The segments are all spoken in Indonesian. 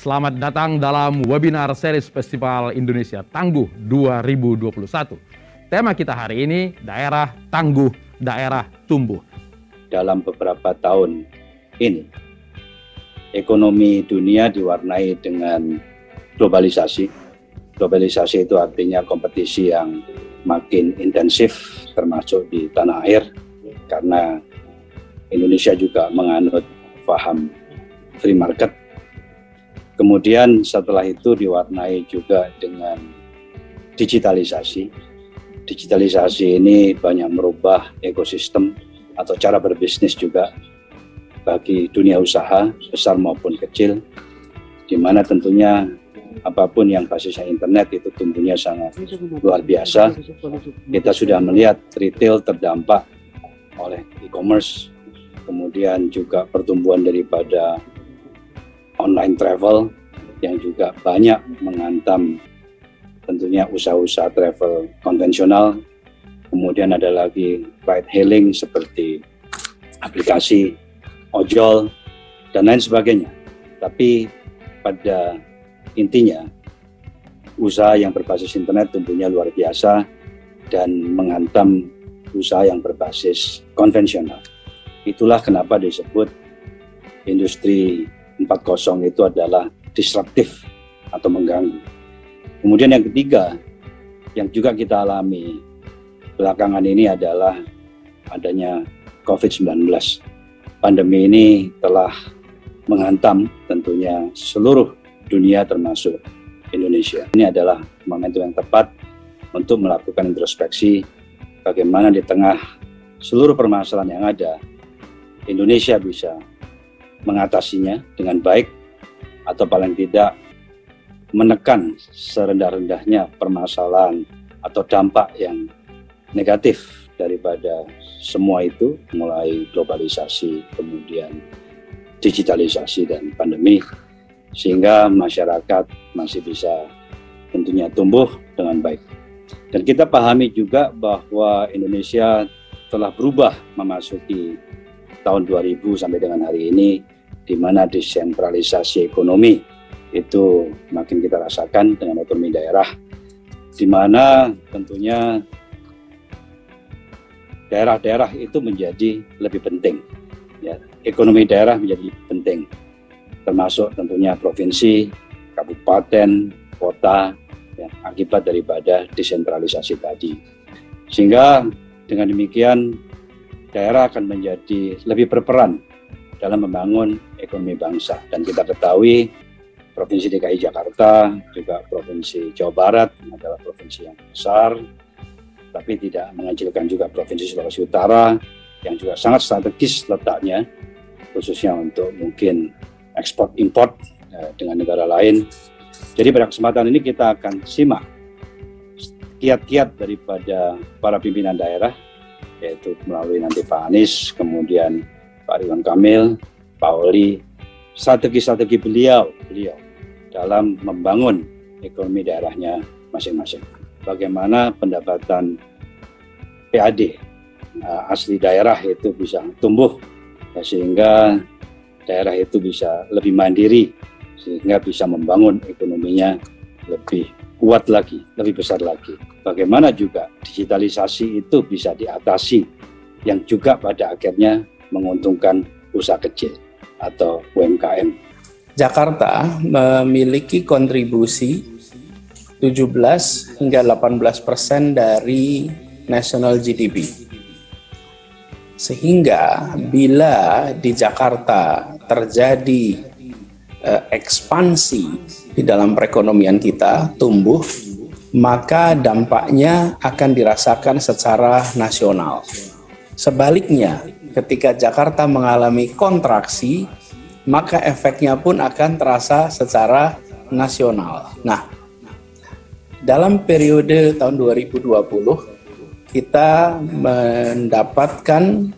Selamat datang dalam webinar series Festival Indonesia Tangguh 2021. Tema kita hari ini, daerah tangguh, daerah tumbuh. Dalam beberapa tahun ini, ekonomi dunia diwarnai dengan globalisasi. Globalisasi itu artinya kompetisi yang makin intensif, termasuk di tanah air, karena Indonesia juga menganut paham free market. Kemudian setelah itu diwarnai juga dengan digitalisasi. Digitalisasi ini banyak merubah ekosistem atau cara berbisnis juga bagi dunia usaha, besar maupun kecil, di mana tentunya apapun yang basisnya internet itu tumbuhnya sangat luar biasa. Kita sudah melihat retail terdampak oleh e-commerce, kemudian juga pertumbuhan daripada online travel yang juga banyak menghantam tentunya usaha-usaha travel konvensional. Kemudian ada lagi ride hailing seperti aplikasi ojol dan lain sebagainya. Tapi pada intinya usaha yang berbasis internet tumbuhnya luar biasa dan menghantam usaha yang berbasis konvensional. Itulah kenapa disebut industri 4.0 itu adalah disruptif atau mengganggu. Kemudian yang ketiga yang juga kita alami belakangan ini adalah adanya COVID-19. Pandemi ini telah menghantam tentunya seluruh dunia termasuk Indonesia. Ini adalah momentum yang tepat untuk melakukan introspeksi bagaimana di tengah seluruh permasalahan yang ada, Indonesia bisa mengatasinya dengan baik atau paling tidak menekan serendah-rendahnya permasalahan atau dampak yang negatif daripada semua itu, mulai globalisasi, kemudian digitalisasi dan pandemi, sehingga masyarakat masih bisa tentunya tumbuh dengan baik. Dan kita pahami juga bahwa Indonesia telah berubah memasuki tahun 2000 sampai dengan hari ini, di mana desentralisasi ekonomi itu makin kita rasakan dengan otonomi daerah, di mana tentunya daerah-daerah itu menjadi lebih penting. Ya, ekonomi daerah menjadi penting, termasuk tentunya provinsi, kabupaten, kota, ya, akibat daripada desentralisasi tadi. Sehingga dengan demikian daerah akan menjadi lebih berperan dalam membangun ekonomi bangsa. Dan kita ketahui Provinsi DKI Jakarta, juga Provinsi Jawa Barat adalah provinsi yang besar, tapi tidak mengecilkan juga Provinsi Sulawesi Utara yang juga sangat strategis letaknya, khususnya untuk mungkin ekspor-import dengan negara lain. Jadi pada kesempatan ini kita akan simak kiat-kiat daripada para pimpinan daerah, yaitu melalui nanti Pak Anies, kemudian Pak Ridwan Kamil, Pak Oli, strategi-strategi beliau dalam membangun ekonomi daerahnya masing-masing. Bagaimana pendapatan PAD asli daerah itu bisa tumbuh, ya, sehingga daerah itu bisa lebih mandiri, sehingga bisa membangun ekonominya lebih kuat lagi, lebih besar lagi. Bagaimana juga digitalisasi itu bisa diatasi, yang juga pada akhirnya menguntungkan usaha kecil atau UMKM. Jakarta memiliki kontribusi 17 hingga 18% dari national GDP. Sehingga bila di Jakarta terjadi ekspansi di dalam perekonomian kita, tumbuh, maka dampaknya akan dirasakan secara nasional. Sebaliknya, ketika Jakarta mengalami kontraksi, maka efeknya pun akan terasa secara nasional. Nah, dalam periode tahun 2020, kita mendapatkan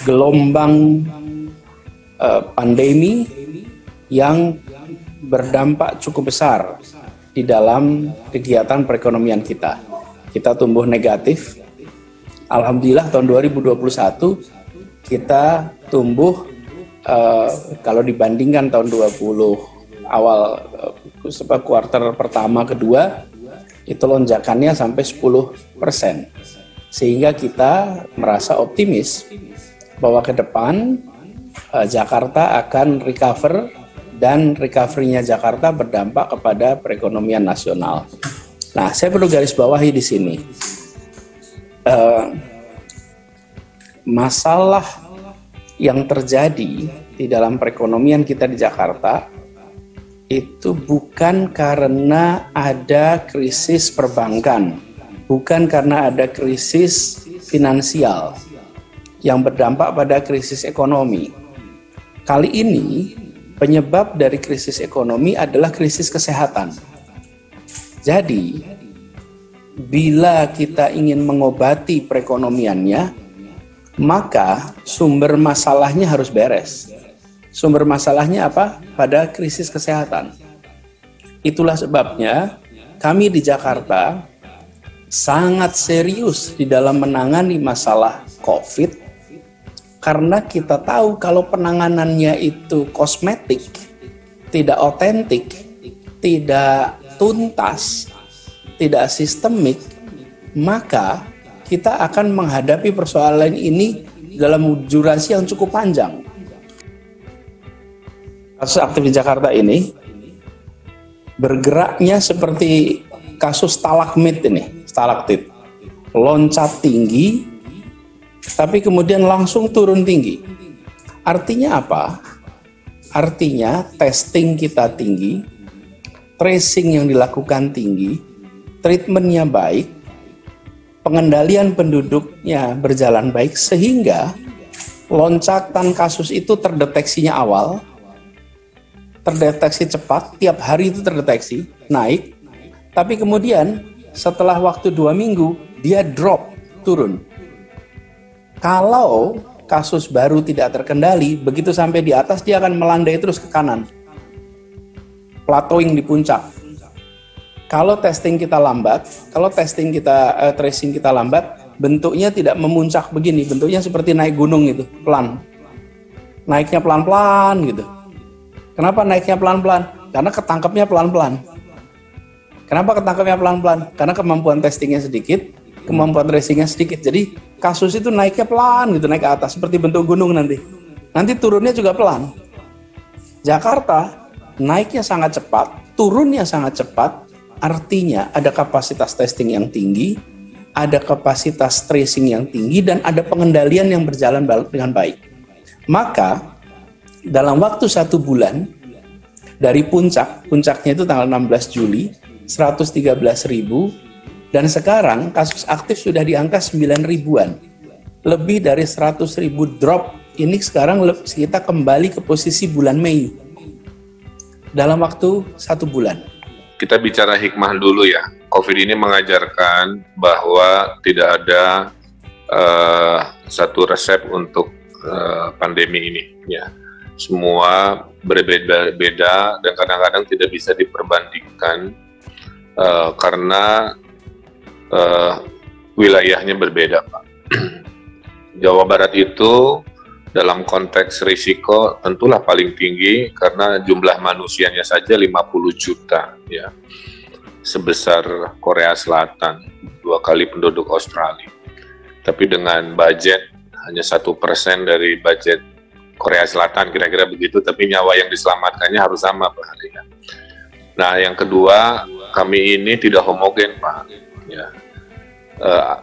gelombang pandemi yang berdampak cukup besar di dalam kegiatan perekonomian kita. Kita tumbuh negatif. Alhamdulillah tahun 2021 kita tumbuh kalau dibandingkan tahun 20 awal kuartal pertama kedua itu lonjakannya sampai 10%. Sehingga kita merasa optimis bahwa ke depan Jakarta akan recover dan recovery-nya Jakarta berdampak kepada perekonomian nasional. Nah, saya perlu garis bawahi di sini. Masalah yang terjadi di dalam perekonomian kita di Jakarta itu bukan karena ada krisis perbankan, bukan karena ada krisis finansial yang berdampak pada krisis ekonomi. Kali ini penyebab dari krisis ekonomi adalah krisis kesehatan. Jadi, bila kita ingin mengobati perekonomiannya, maka sumber masalahnya harus beres. Sumber masalahnya apa? Pada krisis kesehatan. Itulah sebabnya kami di Jakarta sangat serius di dalam menangani masalah COVID, karena kita tahu kalau penanganannya itu kosmetik, tidak otentik, tidak tuntas, tidak sistemik, maka kita akan menghadapi persoalan ini dalam durasi yang cukup panjang. Kasus aktif di Jakarta ini bergeraknya seperti kasus stalagmit ini, stalaktit. Loncat tinggi, tapi kemudian langsung turun tinggi. Artinya apa? Artinya testing kita tinggi, tracing yang dilakukan tinggi, treatmentnya baik, pengendalian penduduknya berjalan baik, sehingga loncatan kasus itu terdeteksinya awal, terdeteksi cepat, tiap hari itu terdeteksi, naik, tapi kemudian setelah waktu 2 minggu, dia drop, turun. Kalau kasus baru tidak terkendali, begitu sampai di atas, dia akan melandai terus ke kanan. Plateauing di puncak. Kalau testing kita lambat, kalau tracing kita lambat, bentuknya tidak memuncak begini, bentuknya seperti naik gunung gitu, pelan. Naiknya pelan-pelan gitu. Kenapa naiknya pelan-pelan? Karena ketangkepnya pelan-pelan. Kenapa ketangkepnya pelan-pelan? Karena kemampuan testingnya sedikit, kemampuan tracingnya sedikit. Jadi kasus itu naiknya pelan gitu, naik ke atas seperti bentuk gunung nanti. Nanti turunnya juga pelan. Jakarta naiknya sangat cepat, turunnya sangat cepat. Artinya ada kapasitas testing yang tinggi, ada kapasitas tracing yang tinggi, dan ada pengendalian yang berjalan dengan baik. Maka dalam waktu 1 bulan dari puncaknya itu tanggal 16 Juli, 113.000, dan sekarang kasus aktif sudah di angka 9.000-an. Lebih dari 100.000 drop, ini sekarang kita kembali ke posisi bulan Mei. Dalam waktu 1 bulan. Kita bicara hikmah dulu ya. COVID ini mengajarkan bahwa tidak ada satu resep untuk pandemi ini. Ya. Semua berbeda-beda dan kadang-kadang tidak bisa diperbandingkan karena wilayahnya berbeda, Pak. Jawa Barat itu dalam konteks risiko tentulah paling tinggi karena jumlah manusianya saja 50 juta, ya, sebesar Korea Selatan, 2 kali penduduk Australia. Tapi dengan budget hanya 1% dari budget Korea Selatan, kira-kira begitu, tapi nyawa yang diselamatkannya harus sama, Pak. Ya. Nah, yang kedua, kami ini tidak homogen, Pak. Ya.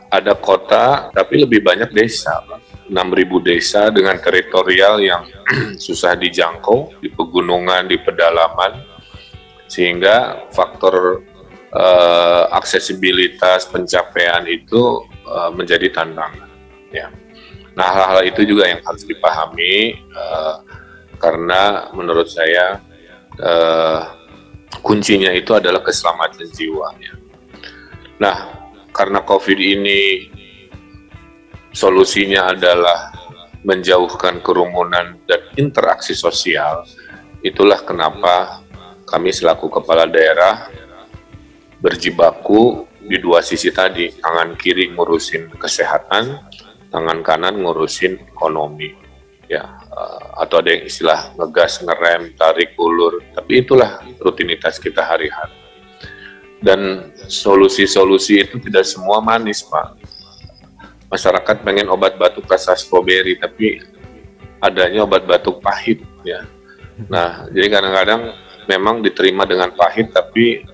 Ada kota, tapi lebih banyak desa, Pak. 6.000 desa dengan teritorial yang susah dijangkau, di pegunungan, di pedalaman, sehingga faktor aksesibilitas pencapaian itu menjadi tantangan. Ya. Nah, hal-hal itu juga yang harus dipahami karena menurut saya kuncinya itu adalah keselamatan jiwa. Ya. Nah, karena COVID ini solusinya adalah menjauhkan kerumunan dan interaksi sosial, itulah kenapa kami selaku kepala daerah berjibaku di 2 sisi tadi, tangan kiri ngurusin kesehatan, tangan kanan ngurusin ekonomi. ya, atau ada yang istilah ngegas, ngerem, tarik ulur, tapi itulah rutinitas kita hari-hari. Dan solusi-solusi itu tidak semua manis, Pak. Masyarakat pengen obat batuk rasa stroberi, tapi adanya obat batuk pahit, ya. Nah, jadi kadang-kadang memang diterima dengan pahit, tapi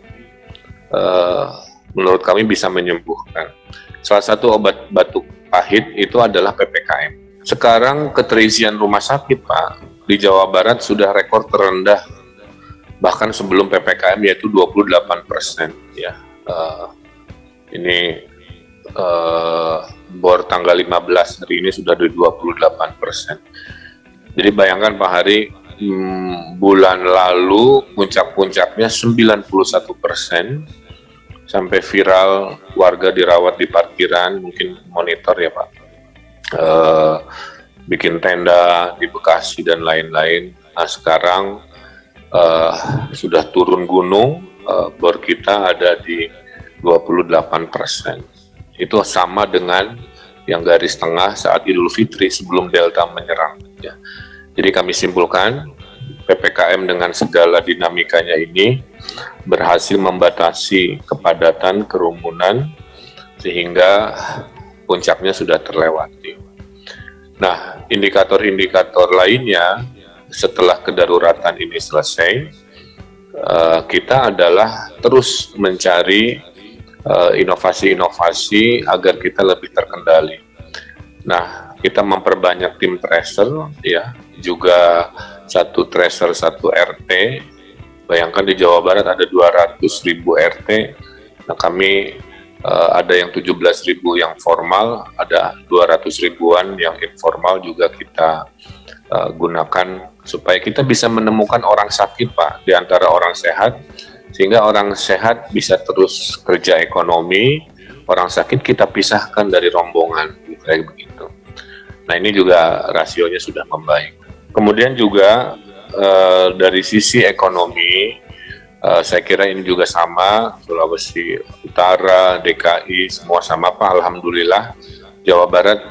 menurut kami bisa menyembuhkan. Salah satu obat batuk pahit itu adalah PPKM. Sekarang keterisian rumah sakit, Pak, di Jawa Barat sudah rekor terendah, bahkan sebelum PPKM, yaitu 28%. Ya, ini bor tanggal 15 hari ini sudah di 28%. Jadi bayangkan Pak Hari, bulan lalu puncak-puncaknya 91%, sampai viral warga dirawat di parkiran, mungkin monitor ya Pak. Bikin tenda di Bekasi dan lain-lain. Nah sekarang sudah turun gunung, bor kita ada di 28%. Itu sama dengan yang garis tengah saat Idul Fitri sebelum Delta menyerang. Ya. Jadi kami simpulkan PPKM dengan segala dinamikanya ini berhasil membatasi kepadatan, kerumunan, sehingga puncaknya sudah terlewati. Nah, indikator-indikator lainnya setelah kedaruratan ini selesai, kita adalah terus mencari inovasi-inovasi agar kita lebih terkendali. Nah, kita memperbanyak tim tracer, ya, juga satu tracer, satu RT. Bayangkan di Jawa Barat ada 200.000 RT. Nah, kami ada yang 17.000 yang formal, ada 200 ribuan yang informal juga kita gunakan supaya kita bisa menemukan orang sakit, Pak, di antara orang sehat, sehingga orang sehat bisa terus kerja ekonomi, orang sakit kita pisahkan dari rombongan, kayak begitu. Nah ini juga rasionya sudah membaik. Kemudian juga dari sisi ekonomi, saya kira ini juga sama, Sulawesi Utara, DKI, semua sama Pak, Alhamdulillah. Jawa Barat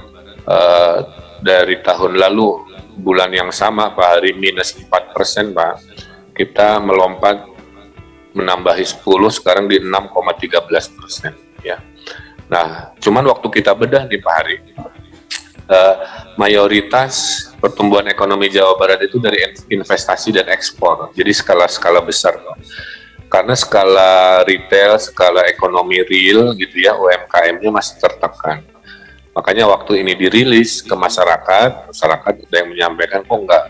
dari tahun lalu, bulan yang sama Pak, hari minus 4% Pak, kita melompat menambahi 10, sekarang di 6,13%. Ya. Nah, cuman waktu kita bedah nih Pak Hari, mayoritas pertumbuhan ekonomi Jawa Barat itu dari investasi dan ekspor, jadi skala-skala besar. Karena skala retail, skala ekonomi real gitu ya, UMKM-nya masih tertekan. Makanya waktu ini dirilis ke masyarakat ada yang menyampaikan kok nggak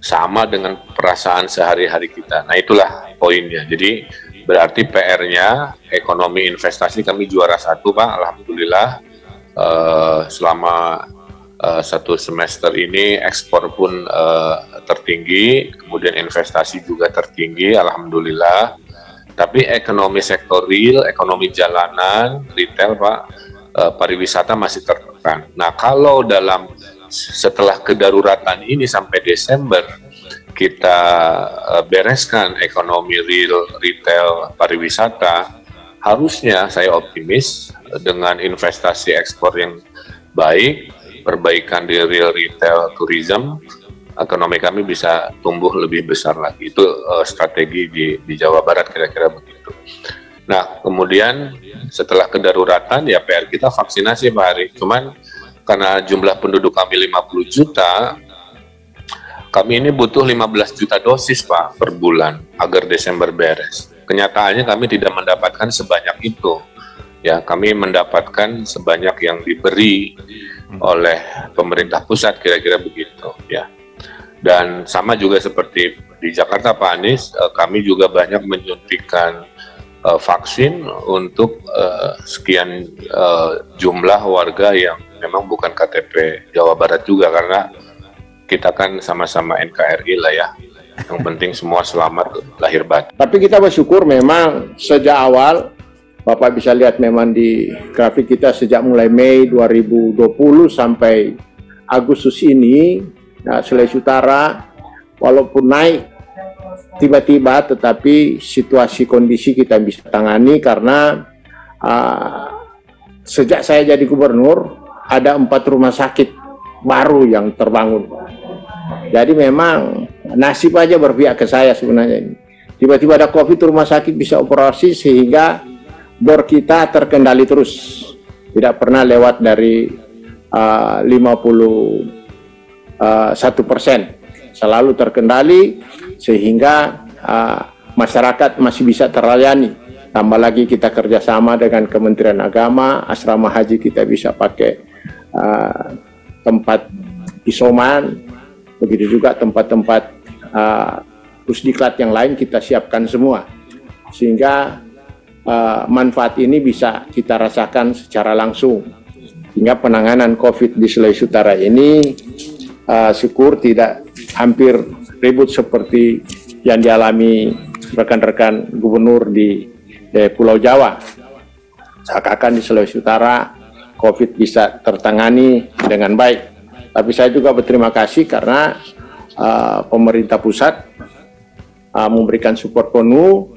sama dengan perasaan sehari-hari kita. Nah itulah poinnya. Jadi berarti PR-nya ekonomi investasi kami juara 1 Pak, Alhamdulillah. Selama 1 semester ini ekspor pun tertinggi, kemudian investasi juga tertinggi, Alhamdulillah. Tapi ekonomi sektor real, ekonomi jalanan, retail Pak, pariwisata masih tertekan. Nah kalau setelah kedaruratan ini sampai Desember kita bereskan ekonomi real, retail, pariwisata, harusnya saya optimis dengan investasi ekspor yang baik, perbaikan di real, retail, tourism, ekonomi kami bisa tumbuh lebih besar lagi. Itu strategi di Jawa Barat kira-kira begitu. Nah, kemudian setelah kedaruratan ya PR kita vaksinasi Pak Hari. Cuman karena jumlah penduduk kami 50 juta, kami ini butuh 15 juta dosis Pak per bulan agar Desember beres. Kenyataannya kami tidak mendapatkan sebanyak itu. Ya, kami mendapatkan sebanyak yang diberi oleh pemerintah pusat kira-kira begitu ya. Dan sama juga seperti di Jakarta Pak Anies, kami juga banyak menyuntikkan vaksin untuk sekian jumlah warga yang memang bukan KTP Jawa Barat juga, karena kita kan sama-sama NKRI lah ya. Yang penting semua selamat lahir batin. Tapi kita bersyukur memang sejak awal, Bapak bisa lihat memang di grafik kita sejak mulai Mei 2020 sampai Agustus ini, nah, Sulawesi Utara walaupun naik tiba-tiba, tetapi situasi kondisi kita bisa tangani karena sejak saya jadi gubernur ada 4 rumah sakit baru yang terbangun. Jadi memang nasib aja berpihak ke saya sebenarnya ini. Tiba-tiba ada COVID, rumah sakit bisa operasi sehingga bor kita terkendali terus. Tidak pernah lewat dari 51%. Selalu terkendali sehingga masyarakat masih bisa terlayani. Tambah lagi kita kerjasama dengan Kementerian Agama, asrama haji kita bisa pakai tempat isoman, begitu juga tempat-tempat pusdiklat yang lain kita siapkan semua, sehingga manfaat ini bisa kita rasakan secara langsung. Hingga penanganan COVID di Sulawesi Utara ini syukur tidak hampir ribut seperti yang dialami rekan-rekan gubernur di Pulau Jawa. Seakan-akan di Sulawesi Utara COVID bisa tertangani dengan baik. Tapi saya juga berterima kasih karena pemerintah pusat memberikan support penuh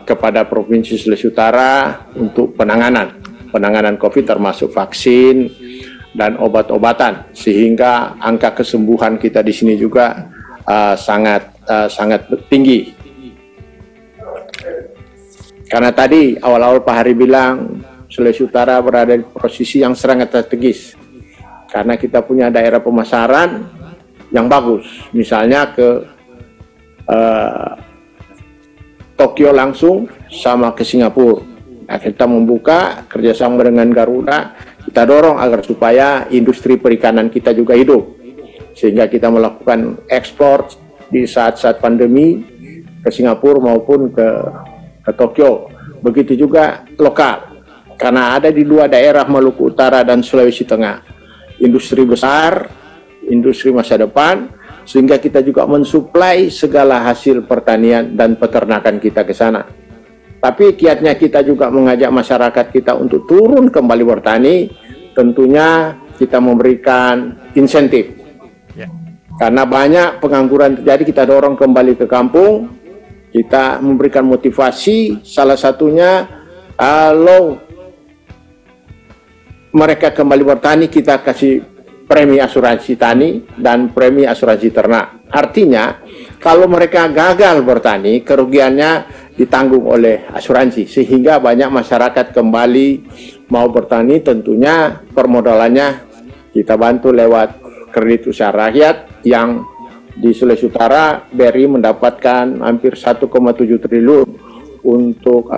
kepada Provinsi Sulawesi Utara untuk penanganan COVID termasuk vaksin dan obat-obatan, sehingga angka kesembuhan kita di sini juga sangat tinggi. Karena tadi awal-awal Pak Hari bilang Sulawesi Utara berada di posisi yang sangat strategis karena kita punya daerah pemasaran yang bagus, misalnya ke Tokyo langsung sama ke Singapura. Nah, kita membuka kerjasama dengan Garuda, kita dorong agar supaya industri perikanan kita juga hidup, sehingga kita melakukan ekspor di saat-saat pandemi ke Singapura maupun ke Tokyo. Begitu juga lokal, karena ada di dua daerah Maluku Utara dan Sulawesi Tengah industri besar, industri masa depan, sehingga kita juga mensuplai segala hasil pertanian dan peternakan kita ke sana. Tapi kiatnya kita juga mengajak masyarakat kita untuk turun kembali bertani, tentunya kita memberikan insentif. Karena banyak pengangguran terjadi, kita dorong kembali ke kampung, kita memberikan motivasi, salah satunya kalau mereka kembali bertani, kita kasih premi asuransi tani dan premi asuransi ternak. Artinya, kalau mereka gagal bertani, kerugiannya ditanggung oleh asuransi, sehingga banyak masyarakat kembali mau bertani. Tentunya permodalannya kita bantu lewat kredit usaha rakyat yang di Sulawesi Utara BRI mendapatkan hampir 1,7 triliun untuk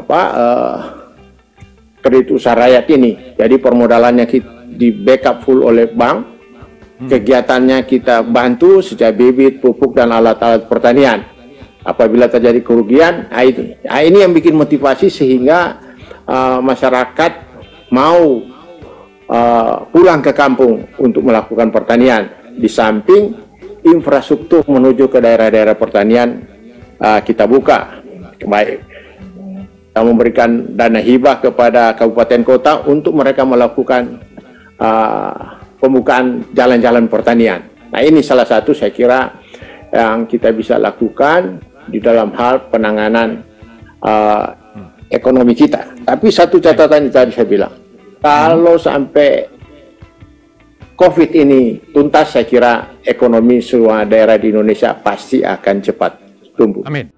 kredit usaha rakyat ini. Jadi permodalannya di backup full oleh bank. Kegiatannya kita bantu sejak bibit, pupuk dan alat-alat pertanian. Apabila terjadi kerugian, ini yang bikin motivasi sehingga masyarakat mau pulang ke kampung untuk melakukan pertanian. Di samping infrastruktur menuju ke daerah-daerah pertanian kita buka. Baik, kita memberikan dana hibah kepada kabupaten kota untuk mereka melakukan pembukaan jalan-jalan pertanian. Nah, ini salah satu saya kira yang kita bisa lakukan di dalam hal penanganan ekonomi kita. Tapi satu catatan tadi saya bilang, kalau sampai COVID ini tuntas, saya kira ekonomi semua daerah di Indonesia pasti akan cepat tumbuh. Amin.